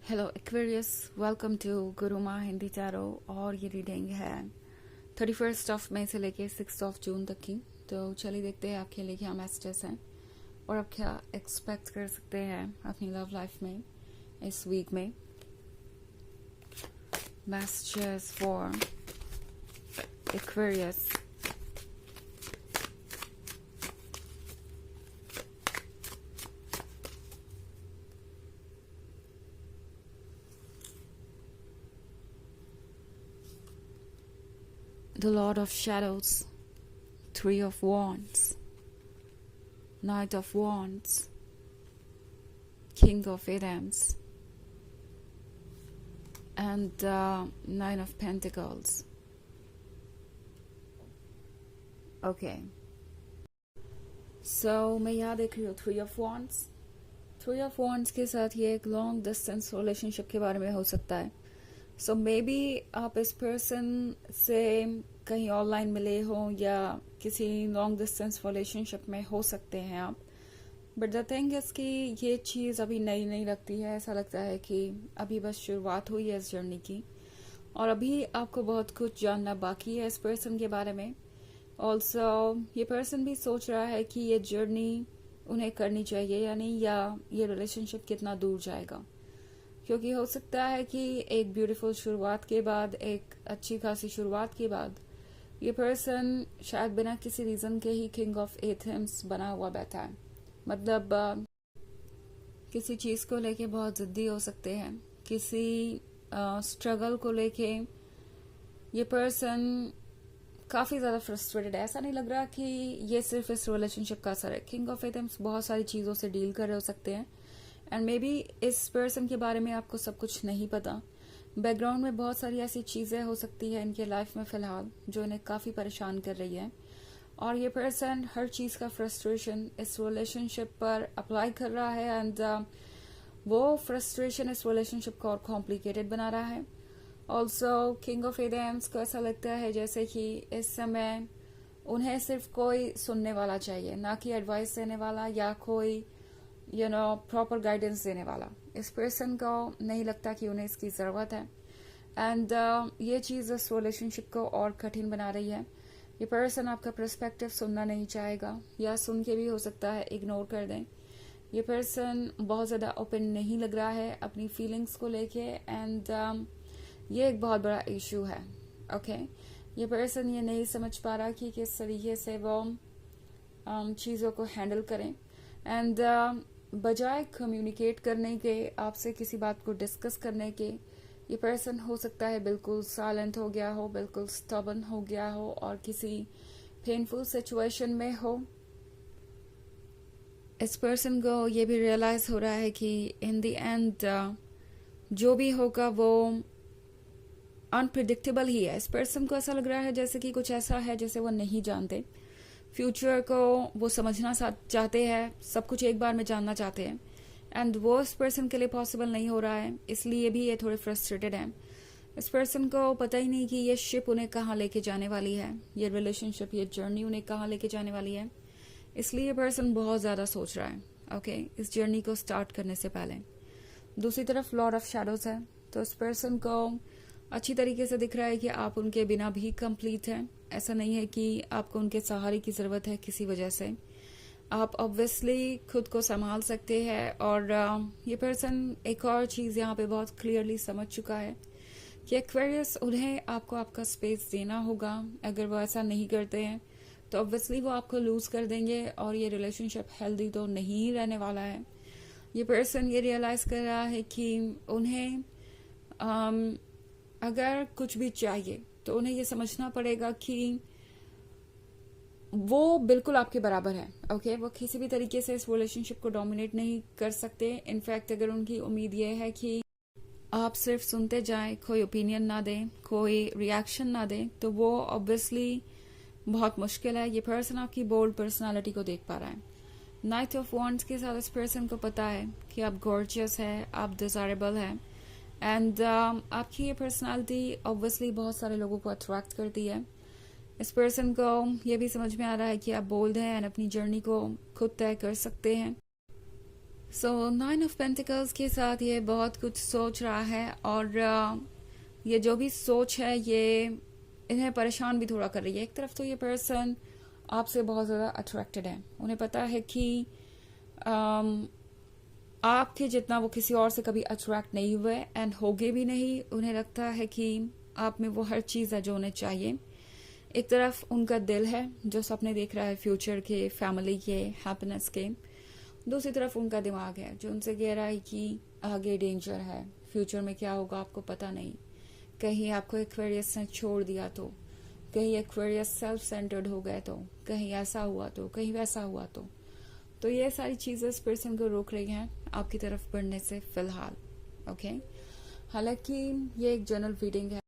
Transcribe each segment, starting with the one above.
Hello Aquarius, welcome to Guruma Hindi चारो। और ये रीडिंग है 31 मई से लेके 6 जून तक की। तो चलिए देखते हैं आपके लिए क्या मैसेजेस हैं और आप क्या एक्सपेक्ट कर सकते हैं अपनी लव लाइफ में इस वीक में। Messages for Aquarius. The Lord of Shadows, Three of Wands, Knight of Wands, King of Items, and Nine of Pentacles. Okay. So मैं यहाँ देख रही हूँ Three of Wands. Three of Wands के साथ ये एक लॉन्ग डिस्टेंस रिलेशनशिप के बारे में हो सकता है। सो मे बी आप इस पर्सन से कहीं ऑनलाइन मिले हो या किसी लॉन्ग डिस्टेंस रिलेशनशिप में हो सकते हैं आप। बट द थिंग इज कि ये चीज़ अभी नई नहीं लगती है। ऐसा लगता है कि अभी बस शुरुआत हुई है इस जर्नी की और अभी आपको बहुत कुछ जानना बाकी है इस पर्सन के बारे में। ऑल्सो ये पर्सन भी सोच रहा है कि ये जर्नी उन्हें करनी चाहिए या नहीं, या ये रिलेशनशिप कितना दूर जाएगा। क्योंकि हो सकता है कि एक ब्यूटीफुल शुरुआत के बाद, एक अच्छी खासी शुरुआत के बाद, ये पर्सन शायद बिना किसी रीजन के ही किंग ऑफ एथम्स बना हुआ बैठा है। मतलब किसी चीज को लेके बहुत जिद्दी हो सकते हैं, किसी स्ट्रगल को लेके ये पर्सन काफी ज्यादा फ्रस्ट्रेटेड है। ऐसा नहीं लग रहा कि ये सिर्फ इस रिलेशनशिप का असर है। किंग ऑफ एथम्स बहुत सारी चीजों से डील कर रहे हो सकते हैं एंड मे बी इस पर्सन के बारे में आपको सब कुछ नहीं पता। बैकग्राउंड में बहुत सारी ऐसी चीजें हो सकती है इनके लाइफ में फिलहाल जो इन्हें काफी परेशान कर रही है और ये पर्सन हर चीज का फ्रस्ट्रेशन इस रिलेशनशिप पर अप्लाई कर रहा है एंड वो फ्रस्ट्रेशन इस रिलेशनशिप को और कॉम्प्लिकेटेड बना रहा है। ऑल्सो किंग ऑफ एथम्स को ऐसा लगता है जैसे कि इस समय उन्हें सिर्फ कोई सुनने वाला चाहिए, ना कि एडवाइस देने वाला या कोई प्रॉपर गाइडेंस देने वाला। इस पर्सन को नहीं लगता कि उन्हें इसकी जरूरत है एंड ये चीज इस रिलेशनशिप को और कठिन बना रही है। ये पर्सन आपका पर्सपेक्टिव सुनना नहीं चाहेगा या सुन के भी हो सकता है इग्नोर कर दें। ये पर्सन बहुत ज्यादा ओपन नहीं लग रहा है अपनी फीलिंग्स को लेके एंड ये एक बहुत बड़ा इशू है। ओके ये पर्सन ये नहीं समझ पा रहा कि किस तरीके से वो चीजों को हैंडल करें एंड बजाय कम्युनिकेट करने के, आपसे किसी बात को डिस्कस करने के, ये पर्सन हो सकता है बिल्कुल साइलेंट हो गया हो, बिल्कुल स्टबर्न हो गया हो और किसी पेनफुल सिचुएशन में हो। इस पर्सन को ये भी रियलाइज हो रहा है कि इन द एंड जो भी होगा वो अनप्रिडिक्टेबल ही है। इस पर्सन को ऐसा लग रहा है जैसे कि कुछ ऐसा है जैसे वो नहीं जानते। फ्यूचर को वो समझना चाहते हैं, सब कुछ एक बार में जानना चाहते हैं एंड वो इस पर्सन के लिए पॉसिबल नहीं हो रहा है, इसलिए भी ये थोड़े फ्रस्ट्रेटेड हैं। इस पर्सन को पता ही नहीं कि ये शिप उन्हें कहाँ लेके जाने वाली है, ये रिलेशनशिप, ये जर्नी उन्हें कहाँ लेके जाने वाली है, इसलिए ये पर्सन बहुत ज्यादा सोच रहा है ओके इस जर्नी को स्टार्ट करने से पहले। दूसरी तरफ लॉर्ड ऑफ शैडोज है, तो इस पर्सन को अच्छी तरीके से दिख रहा है कि आप उनके बिना भी कंप्लीट हैं। ऐसा नहीं है कि आपको उनके सहारे की जरूरत है किसी वजह से। आप ऑब्वियसली खुद को संभाल सकते हैं और ये पर्सन एक और चीज यहाँ पे बहुत क्लियरली समझ चुका है कि एक्वेरियस उन्हें आपको आपका स्पेस देना होगा। अगर वो ऐसा नहीं करते हैं तो ऑब्वियसली वो आपको लूज कर देंगे और ये रिलेशनशिप हेल्दी तो नहीं रहने वाला है। ये पर्सन ये रियलाइज कर रहा है कि उन्हें अगर कुछ भी चाहिए तो उन्हें ये समझना पड़ेगा कि वो बिल्कुल आपके बराबर है। ओके वो किसी भी तरीके से इस रिलेशनशिप को डोमिनेट नहीं कर सकते। इनफैक्ट अगर उनकी उम्मीद ये है कि आप सिर्फ सुनते जाएं, कोई ओपिनियन ना दें, कोई रिएक्शन ना दें, तो वो ऑब्वियसली बहुत मुश्किल है। ये पर्सन आपकी बोल्ड पर्सनालिटी को देख पा रहा है। नाइट ऑफ वॉन्ड्स के साथ इस पर्सन को पता है कि आप गॉर्जियस है, आप डिजायरेबल है एंड आपकी ये पर्सनालिटी ऑब्वियसली बहुत सारे लोगों को अट्रैक्ट करती है। इस पर्सन को ये भी समझ में आ रहा है कि आप बोल्ड हैं एंड अपनी जर्नी को खुद तय कर सकते हैं। सो 9 ऑफ पेंटिकल्स के साथ ये बहुत कुछ सोच रहा है, और ये जो भी सोच है ये इन्हें परेशान भी थोड़ा कर रही है। एक तरफ तो ये पर्सन आपसे बहुत ज़्यादा अट्रैक्टेड है, उन्हें पता है कि आपके जितना वो किसी और से कभी अट्रैक्ट नहीं हुए एंड होगे भी नहीं। उन्हें लगता है कि आप में वो हर चीज़ है जो उन्हें चाहिए। एक तरफ उनका दिल है जो सपने देख रहा है फ्यूचर के, फैमिली के, हैप्पीनेस के। दूसरी तरफ उनका दिमाग है जो उनसे कह रहा है कि आगे डेंजर है, फ्यूचर में क्या होगा आपको पता नहीं, कहीं आपको एक्वेरियस ने छोड़ दिया तो, कहीं एक्वेरियस सेल्फ सेंटर्ड हो गए तो, कहीं ऐसा हुआ तो, कहीं वैसा हुआ तो ये सारी चीजें इस पर्सन को रोक रही हैं आपकी तरफ बढ़ने से फिलहाल। ओके, हालांकि ये एक जनरल रीडिंग है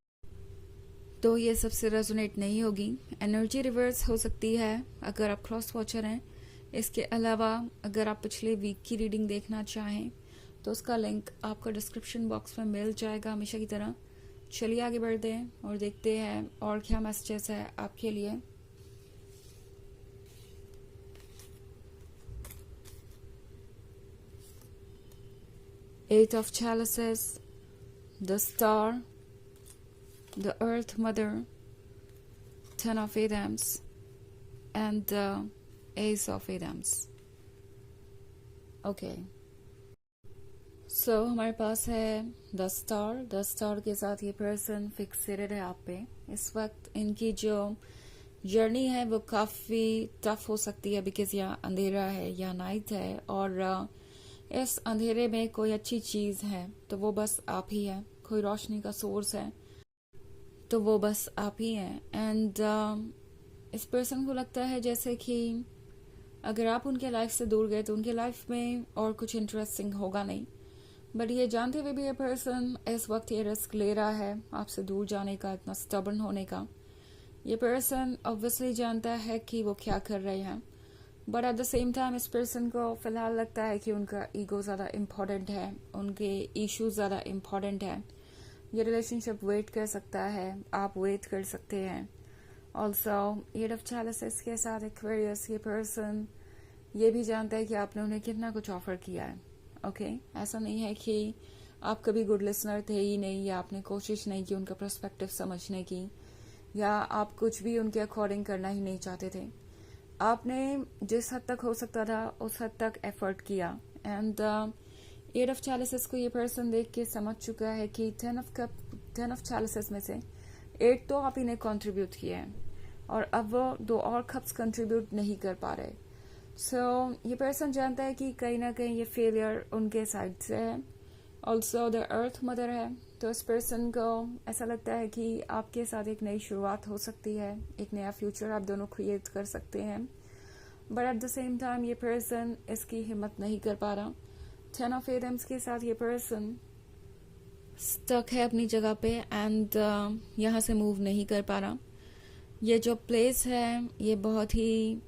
तो ये सबसे रेजोनेट नहीं होगी। एनर्जी रिवर्स हो सकती है अगर आप क्रॉस वॉचर हैं। इसके अलावा अगर आप पिछले वीक की रीडिंग देखना चाहें तो उसका लिंक आपको डिस्क्रिप्शन बॉक्स में मिल जाएगा हमेशा की तरह। चलिए आगे बढ़ते हैं और देखते हैं और क्या मैसेजेस है आपके लिए। Eight of Chalices, the Star, the Earth Mother, 10 of Adams, and the Ace of Adams. Okay. So हमारे पास है द स्टार। द स्टार के साथ ये पर्सन फिक्सेटेड है आप पे। इस वक्त इनकी जो जर्नी है वो काफ़ी टफ हो सकती है, बिकॉज यहाँ अंधेरा है या नाइट है, और इस अंधेरे में कोई अच्छी चीज़ है तो वो बस आप ही है। कोई रोशनी का सोर्स है तो वो बस आप ही हैं। एंड इस पर्सन को लगता है जैसे कि अगर आप उनके लाइफ से दूर गए तो उनके लाइफ में और कुछ इंटरेस्टिंग होगा नहीं। बट ये जानते हुए भी ये पर्सन इस वक्त ये रिस्क ले रहा है आपसे दूर जाने का, इतना स्टबर्न होने का। ये पर्सन ऑब्वियसली जानता है कि वो क्या कर रहे हैं, but at the same time इस पर्सन को फिलहाल लगता है कि उनका ईगो ज़्यादा इम्पोर्टेंट है, उनके इश्यूज ज़्यादा इम्पोर्टेंट है। ये रिलेशनशिप वेट कर सकता है, आप वेट कर सकते हैं। ऑल्सो एट ऑफ चैलिसेस के साथ एक्वेरियस, ये पर्सन ये भी जानता है कि आपने उन्हें कितना कुछ ऑफर किया है। ओके, ऐसा नहीं है कि आप कभी गुड लिसनर थे ही नहीं, या आपने कोशिश नहीं की उनका पर्सपेक्टिव समझने की, या आप कुछ भी उनके अकॉर्डिंग करना ही नहीं चाहते थे। आपने जिस हद तक हो सकता था उस हद तक एफर्ट किया। एंड एट ऑफ चैलिसेस को ये पर्सन देख के समझ चुका है कि 10 ऑफ चैलिसेस में से 8 तो आप इन्हें कंट्रीब्यूट किए हैं, और अब वो 2 और कप्स कंट्रीब्यूट नहीं कर पा रहे। सो ये पर्सन जानता है कि कहीं ना कहीं ये फेलियर उनके साइड से है। ऑल्सो द अर्थ मदर है, तो इस पर्सन को ऐसा लगता है कि आपके साथ एक नई शुरुआत हो सकती है, एक नया फ्यूचर आप दोनों क्रिएट कर सकते हैं। But at the same time ये पर्सन इसकी हिम्मत नहीं कर पा रहा। 10 ऑफ एडम्स के साथ ये पर्सन स्टक है अपनी जगह पे, एंड यहाँ से मूव नहीं कर पा रहा। ये जो प्लेस है ये बहुत ही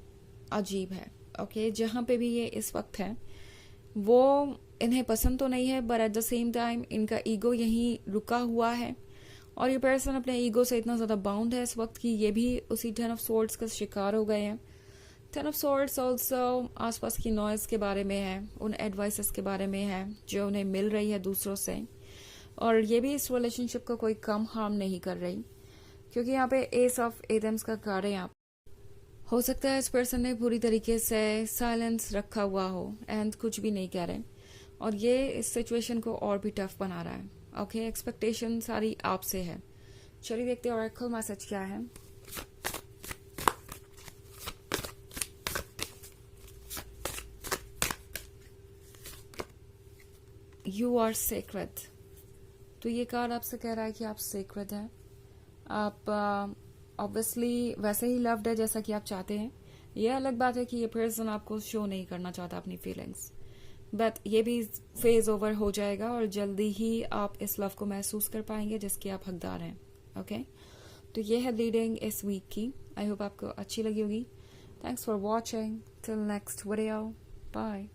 अजीब है। ओके, जहाँ पे भी ये इस वक्त है वो इन्हें पसंद तो नहीं है, but at the same time इनका ईगो यहीं रुका हुआ है, और ये पर्सन अपने ईगो से इतना ज़्यादा बाउंड है इस वक्त कि ये भी उसी 10 ऑफ सोर्ड्स का शिकार हो गए हैं। 10 ऑफ सोर्ड्स ऑल्सो आसपास की नॉइज के बारे में है, उन एडवाइसेस के बारे में है जो उन्हें मिल रही है दूसरों से, और ये भी इस रिलेशनशिप को कोई कम हार्म नहीं कर रही, क्योंकि यहाँ पे एस ऑफ एडम्स का कार्ड है। यहाँ हो सकता है इस पर्सन ने पूरी तरीके से साइलेंस रखा हुआ हो एंड कुछ भी नहीं कह रहे, और ये इस सिचुएशन को और भी टफ बना रहा है। ओके, एक्सपेक्टेशन सारी आपसे है। चलिए देखते हैं ऑरेकल मैसेज क्या है। यू आर सेक्रेड, तो ये कार्ड आपसे कह रहा है कि आप सेक्रेड हैं। आप ऑब्वियसली वैसे ही लव्ड है जैसा कि आप चाहते हैं। ये अलग बात है कि ये पर्सन आपको शो नहीं करना चाहता अपनी फीलिंग्स, बट ये भी फेज ओवर हो जाएगा और जल्दी ही आप इस लव को महसूस कर पाएंगे जिसके आप हकदार हैं। ओके, तो ये है रीडिंग इस वीक की। आई होप आपको अच्छी लगी होगी। Thanks for watching. Till next video, bye.